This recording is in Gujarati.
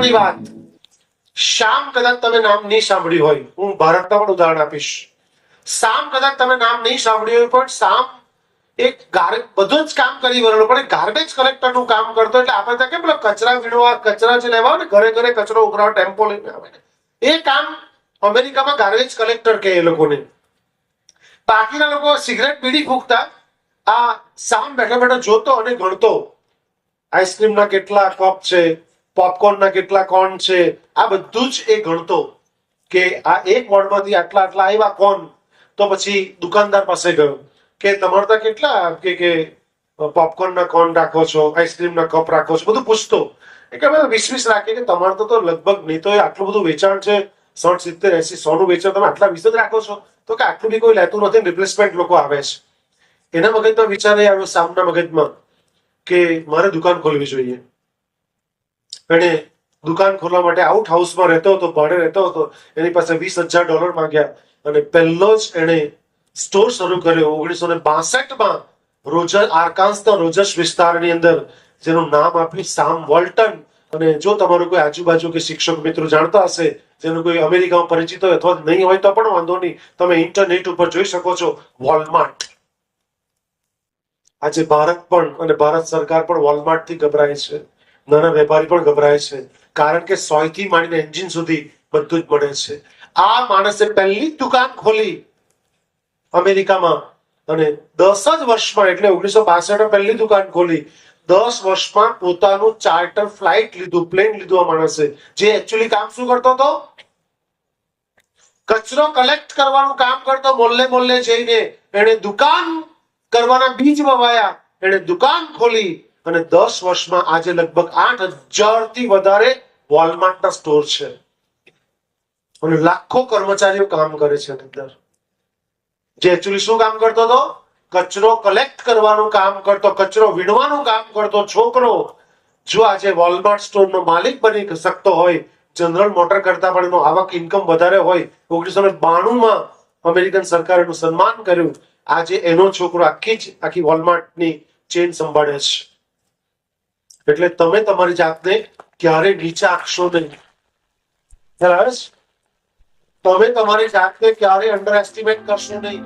મહત્વની વાત, શામ કદાચ તમે નામ નહીં સાંભળ્યું હોય, હું ભારતના પણ ઉદાહરણ આપીશ. શામ કદાચ તમે નામ નહીં સાંભળ્યું હોય, પણ શામ એક બધું જ કામ કરી વળેલો, પણ ગાર્બેજ કલેક્ટર નું કામ કરતો. એટલે આપણે ત્યાં કેમ પેલો કચરા વીણવા, કચરા જે લેવા આવે ને, ઘરે ઘરે કચરો ઉઘરાવા ટેમ્પો લઈને આવે ને, એ કામ અમેરિકામાં ગાર્બેજ કલેક્ટર કહે એ લોકોને. બાકીના લોકો સિગરેટ બીડી ફૂંકતા, આ શામ બેઠા બેઠા જોતો અને ગણતો. આઈસ્ક્રીમના કેટલા કપ છે, પોપકોર્નના કેટલા કોન છે, આ બધું જ એ ગણતો કે આ એક વોર્ડમાંથી આટલા આટલા આવ્યા કોન. તો પછી દુકાનદાર પાસે ગયો કે તમારે ત્યાં કેટલા કે પોપકોર્નના કોન રાખો છો, આઈસ્ક્રીમના કપ રાખો છો, બધું પૂછતો. કે અમે 20 રાખીએ કે તમારે તો લગભગ નહીં તો આટલું બધું વેચાણ છે, 60, 70, 80, 100 નું વેચાણ, તમે આટલા 20 જ રાખો છો? તો કે આટલું બી કોઈ લેતું નથી, રિપ્લેસમેન્ટ લોકો આવે છે. એના મગજમાં વિચાર એ આવ્યો, સામના મગજમાં, કે મારે દુકાન ખોલવી જોઈએ. અને દુકાન ખોલવા માટે આઉટ હાઉસમાં રહેતો હતો, ભાડે રહેતો હતો. એની પાસે $20,000 માંગ્યા અને પહેલો જ એને સ્ટોર શરૂ કર્યો 1962માં રોજર, આર્કાન્સના રોજર્સ વિસ્તારની અંદર, જેનું નામ આપ્યું શામ વોલ્ટન. અને જો તમારું કોઈ આજુબાજુ કે શિક્ષક મિત્રો જાણતા હશે, જેનું કોઈ અમેરિકામાં પરિચિત હોય અથવા નહીં હોય તો પણ વાંધો નહીં, તમે ઇન્ટરનેટ ઉપર જોઈ શકો છો વોલમાર્ટ. આજે ભારત પણ અને ભારત સરકાર પણ વોલમાર્ટ થી ગભરાય છે, નાના વેપારી પણ ગભરાય છે, કારણ કે સોયથી માંડીને એન્જિન સુધી બધું જ મળે છે. આ માણસે પહેલી દુકાન ખોલી અમેરિકામાં અને 10 જ વર્ષમાં, એટલે 1962 પહેલી દુકાન ખોલી, 10 વર્ષમાં પોતાનું ચાર્ટર ફ્લાઇટ લીધું, પ્લેન લીધું આ માણસે. જે એકચ્યુઅલી કામ શું કરતો હતો? કચરો કલેક્ટ કરવાનું કામ કરતો. મોલ્લે મોલ્લે જઈને એને દુકાન કરવાના બીજ વવાયા, એને દુકાન ખોલી અને 10 વર્ષમાં આજે લગભગ 8,000 થી વધારે વોલમાર્ટના સ્ટોર છે અને લાખો કર્મચારીઓ કામ કરે છે અંદર. જે એકચ્યુઅલી શું કામ કરતો હતો? કચરો કલેક્ટ કરવાનું કામ કરતો, કચરો વીણવાનું કામ કરતો છોકરો. જો આજે વોલમાર્ટ સ્ટોરનો માલિક બની શકતો હોય, જનરલ મોટર કરતા પણ એનો આવક ઇન્કમ વધારે હોય, 1992માં અમેરિકન સરકારે એનું સન્માન કર્યું. આજે એનો છોકરો આખી વોલમાર્ટની ચેન સંભાળે છે. એટલે તમે તમારી જાતને ક્યારે નીચે આંકશો નહીં. તમે તમારી જાતને ક્યારે અંડર એસ્ટિમેટ કરશો નહીં.